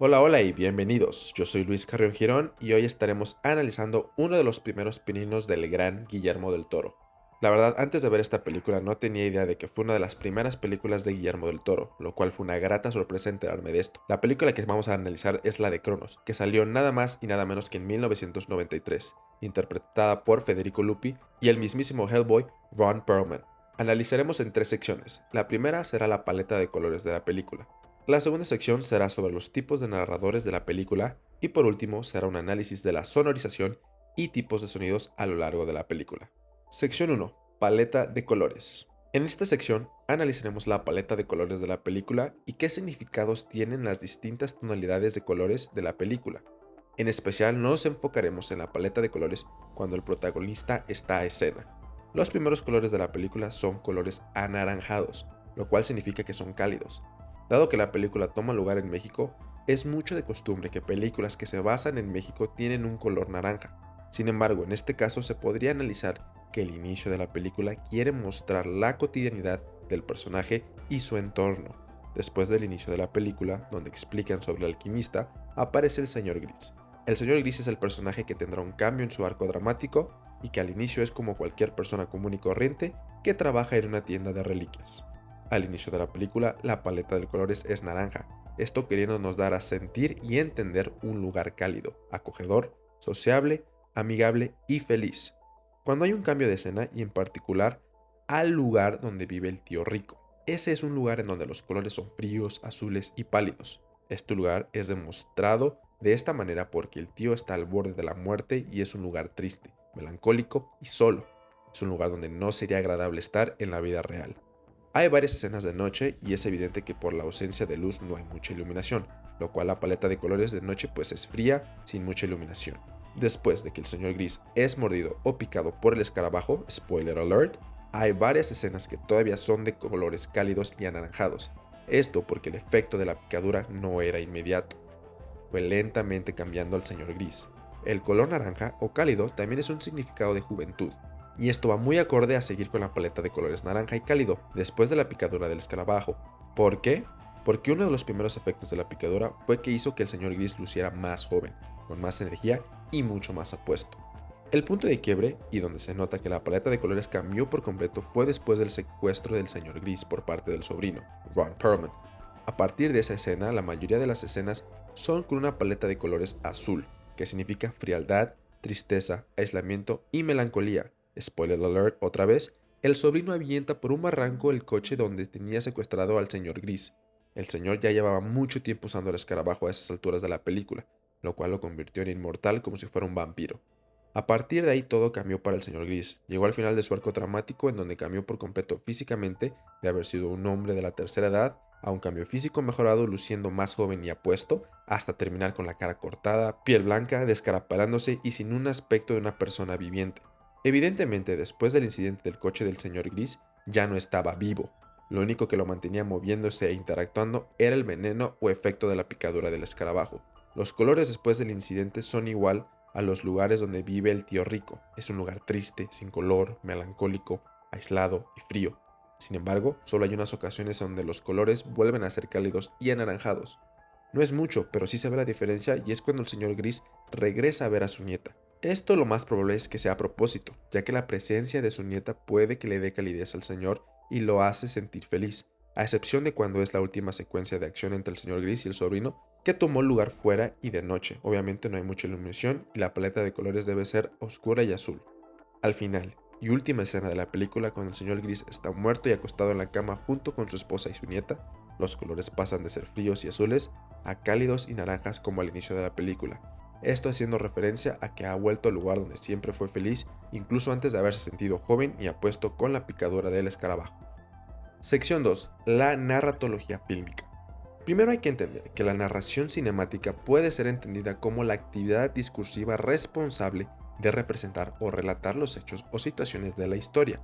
Hola, hola y bienvenidos. Yo soy Luis Carrión Girón y hoy estaremos analizando uno de los primeros pininos del gran Guillermo del Toro. La verdad, antes de ver esta película no tenía idea de que fue una de las primeras películas de Guillermo del Toro, lo cual fue una grata sorpresa enterarme de esto. La película que vamos a analizar es la de Cronos, que salió nada más y nada menos que en 1993, interpretada por Federico Lupi y el mismísimo Hellboy Ron Perlman. Analizaremos en tres secciones. La primera será la paleta de colores de la película. La segunda sección será sobre los tipos de narradores de la película y por último será un análisis de la sonorización y tipos de sonidos a lo largo de la película. Sección 1. Paleta de colores. En esta sección analizaremos la paleta de colores de la película y qué significados tienen las distintas tonalidades de colores de la película. En especial nos enfocaremos en la paleta de colores cuando el protagonista está a escena. Los primeros colores de la película son colores anaranjados, lo cual significa que son cálidos. Dado que la película toma lugar en México, es mucho de costumbre que películas que se basan en México tienen un color naranja. Sin embargo, en este caso se podría analizar que el inicio de la película quiere mostrar la cotidianidad del personaje y su entorno. Después del inicio de la película, donde explican sobre el alquimista, aparece el Señor Gris. El Señor Gris es el personaje que tendrá un cambio en su arco dramático y que al inicio es como cualquier persona común y corriente que trabaja en una tienda de reliquias. Al inicio de la película, la paleta de colores es naranja, esto queriéndonos dar a sentir y entender un lugar cálido, acogedor, sociable, amigable y feliz. Cuando hay un cambio de escena y en particular al lugar donde vive el tío rico. Ese es un lugar en donde los colores son fríos, azules y pálidos. Este lugar es demostrado de esta manera porque el tío está al borde de la muerte y es un lugar triste, melancólico y solo. Es un lugar donde no sería agradable estar en la vida real. Hay varias escenas de noche y es evidente que por la ausencia de luz no hay mucha iluminación, lo cual la paleta de colores de noche pues es fría, sin mucha iluminación. Después de que el señor Gris es mordido o picado por el escarabajo, spoiler alert, hay varias escenas que todavía son de colores cálidos y anaranjados. Esto porque el efecto de la picadura no era inmediato, fue lentamente cambiando al señor Gris. El color naranja o cálido también es un significado de juventud, y esto va muy acorde a seguir con la paleta de colores naranja y cálido después de la picadura del escarabajo. ¿Por qué? Porque uno de los primeros efectos de la picadura fue que hizo que el señor Gris luciera más joven, con más energía y mucho más apuesto. El punto de quiebre, y donde se nota que la paleta de colores cambió por completo, fue después del secuestro del señor Gris por parte del sobrino, Ron Perlman. A partir de esa escena, la mayoría de las escenas son con una paleta de colores azul, que significa frialdad, tristeza, aislamiento y melancolía. Spoiler alert otra vez, el sobrino avienta por un barranco el coche donde tenía secuestrado al señor Gris. El señor ya llevaba mucho tiempo usando el escarabajo a esas alturas de la película, lo cual lo convirtió en inmortal como si fuera un vampiro. A partir de ahí todo cambió para el señor Gris. Llegó al final de su arco dramático en donde cambió por completo físicamente de haber sido un hombre de la tercera edad a un cambio físico mejorado luciendo más joven y apuesto, hasta terminar con la cara cortada, piel blanca, descarapelándose y sin un aspecto de una persona viviente. Evidentemente, después del incidente del coche del señor Gris, ya no estaba vivo. Lo único que lo mantenía moviéndose e interactuando era el veneno o efecto de la picadura del escarabajo. Los colores después del incidente son igual a los lugares donde vive el tío rico. Es un lugar triste, sin color, melancólico, aislado y frío. Sin embargo, solo hay unas ocasiones donde los colores vuelven a ser cálidos y anaranjados. No es mucho, pero sí se ve la diferencia y es cuando el señor Gris regresa a ver a su nieta. Esto lo más probable es que sea a propósito, ya que la presencia de su nieta puede que le dé calidez al señor y lo hace sentir feliz, a excepción de cuando es la última secuencia de acción entre el señor Gris y el sobrino, que tomó lugar fuera y de noche. Obviamente no hay mucha iluminación y la paleta de colores debe ser oscura y azul. Al final, y última escena de la película, cuando el señor Gris está muerto y acostado en la cama junto con su esposa y su nieta, los colores pasan de ser fríos y azules a cálidos y naranjas como al inicio de la película. Esto haciendo referencia a que ha vuelto al lugar donde siempre fue feliz, incluso antes de haberse sentido joven y apuesto con la picadura del escarabajo. Sección 2. La narratología fílmica. Primero hay que entender que la narración cinemática puede ser entendida como la actividad discursiva responsable de representar o relatar los hechos o situaciones de la historia.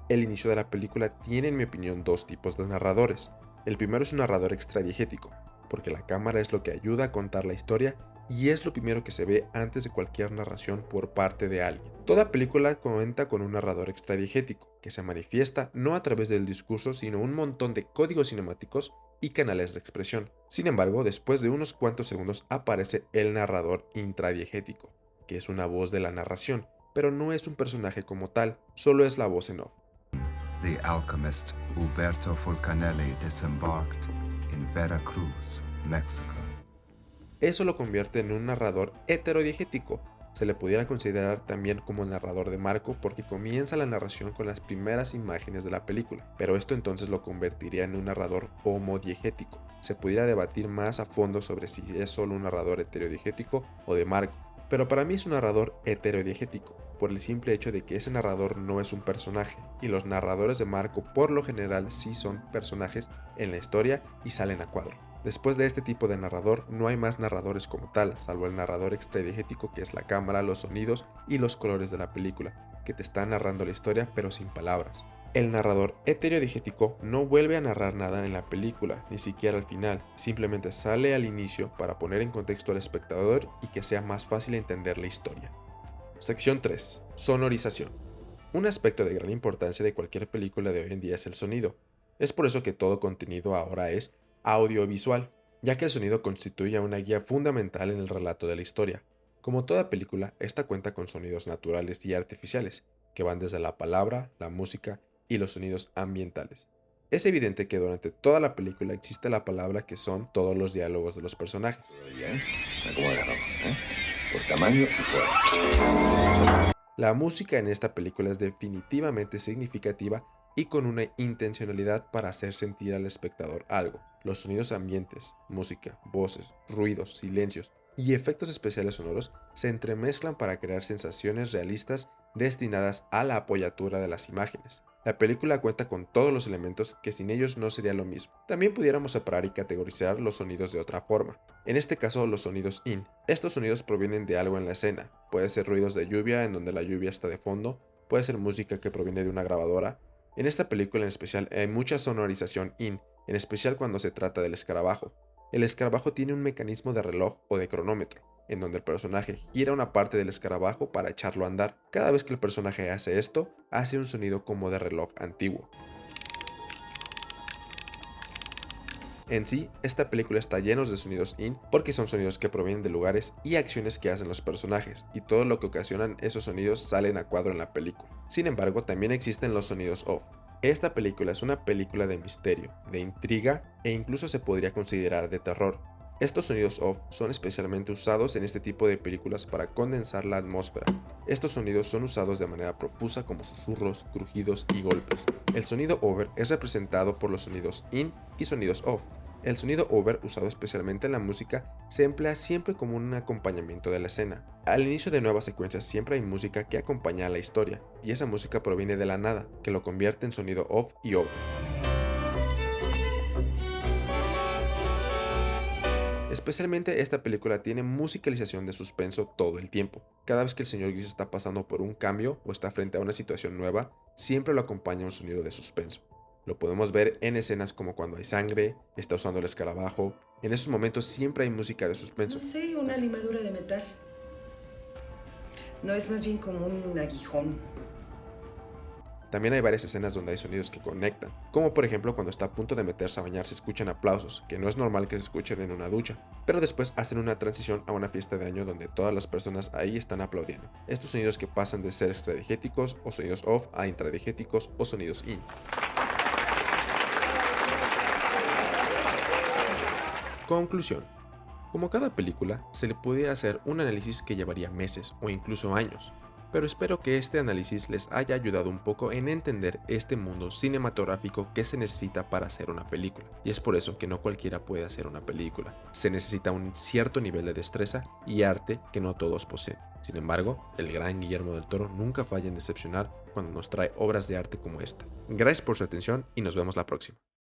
El inicio de la película tiene, en mi opinión, dos tipos de narradores. El primero es un narrador extradiegético, porque la cámara es lo que ayuda a contar la historia y es lo primero que se ve antes de cualquier narración por parte de alguien. Toda película cuenta con un narrador extradiegético, que se manifiesta no a través del discurso, sino un montón de códigos cinemáticos y canales de expresión. Sin embargo, después de unos cuantos segundos aparece el narrador intradiegético, que es una voz de la narración, pero no es un personaje como tal, solo es la voz en off. The alchemist Uberto Fulcanelli disembarked in Veracruz, Mexico. Eso lo convierte en un narrador heterodiegético. Se le pudiera considerar también como narrador de marco porque comienza la narración con las primeras imágenes de la película, pero esto entonces lo convertiría en un narrador homodiegético. Se pudiera debatir más a fondo sobre si es solo un narrador heterodiegético o de marco, pero para mí es un narrador heterodiegético, por el simple hecho de que ese narrador no es un personaje, y los narradores de marco por lo general sí son personajes en la historia y salen a cuadro. Después de este tipo de narrador, no hay más narradores como tal, salvo el narrador extradiegético que es la cámara, los sonidos y los colores de la película, que te está narrando la historia pero sin palabras. El narrador heterodiegético no vuelve a narrar nada en la película, ni siquiera al final, simplemente sale al inicio para poner en contexto al espectador y que sea más fácil entender la historia. Sección 3. Sonorización. Un aspecto de gran importancia de cualquier película de hoy en día es el sonido. Es por eso que todo contenido ahora es audiovisual, ya que el sonido constituye una guía fundamental en el relato de la historia. Como toda película, esta cuenta con sonidos naturales y artificiales, que van desde la palabra, la música y los sonidos ambientales. Es evidente que durante toda la película existe la palabra que son todos los diálogos de los personajes. Por tamaño y fuerza. La música en esta película es definitivamente significativa y con una intencionalidad para hacer sentir al espectador algo. Los sonidos ambientes, música, voces, ruidos, silencios y efectos especiales sonoros se entremezclan para crear sensaciones realistas destinadas a la apoyatura de las imágenes. La película cuenta con todos los elementos que sin ellos no sería lo mismo. También pudiéramos separar y categorizar los sonidos de otra forma. En este caso, los sonidos in. Estos sonidos provienen de algo en la escena. Puede ser ruidos de lluvia en donde la lluvia está de fondo, puede ser música que proviene de una grabadora. En esta película en especial hay mucha sonorización in, en especial cuando se trata del escarabajo. El escarabajo tiene un mecanismo de reloj o de cronómetro, en donde el personaje gira una parte del escarabajo para echarlo a andar. Cada vez que el personaje hace esto, hace un sonido como de reloj antiguo. En sí, esta película está llena de sonidos in porque son sonidos que provienen de lugares y acciones que hacen los personajes, y todo lo que ocasionan esos sonidos salen a cuadro en la película. Sin embargo, también existen los sonidos off. Esta película es una película de misterio, de intriga e incluso se podría considerar de terror. Estos sonidos off son especialmente usados en este tipo de películas para condensar la atmósfera. Estos sonidos son usados de manera profusa como susurros, crujidos y golpes. El sonido over es representado por los sonidos in y sonidos off. El sonido over, usado especialmente en la música, se emplea siempre como un acompañamiento de la escena. Al inicio de nuevas secuencias siempre hay música que acompaña a la historia, y esa música proviene de la nada, que lo convierte en sonido off y over. Especialmente esta película tiene musicalización de suspenso todo el tiempo. Cada vez que el señor Gris está pasando por un cambio o está frente a una situación nueva, siempre lo acompaña un sonido de suspenso. Lo podemos ver en escenas como cuando hay sangre, está usando el escarabajo. En esos momentos siempre hay música de suspenso. No sé, una limadura de metal. No, es más bien como un aguijón. También hay varias escenas donde hay sonidos que conectan, como por ejemplo cuando está a punto de meterse a bañar se escuchan aplausos, que no es normal que se escuchen en una ducha, pero después hacen una transición a una fiesta de año donde todas las personas ahí están aplaudiendo. Estos sonidos que pasan de ser extradiegéticos o sonidos off a intradiegéticos o sonidos in. Conclusión. Como cada película, se le pudiera hacer un análisis que llevaría meses o incluso años, pero espero que este análisis les haya ayudado un poco en entender este mundo cinematográfico que se necesita para hacer una película. Y es por eso que no cualquiera puede hacer una película. Se necesita un cierto nivel de destreza y arte que no todos poseen. Sin embargo, el gran Guillermo del Toro nunca falla en decepcionar cuando nos trae obras de arte como esta. Gracias por su atención y nos vemos la próxima.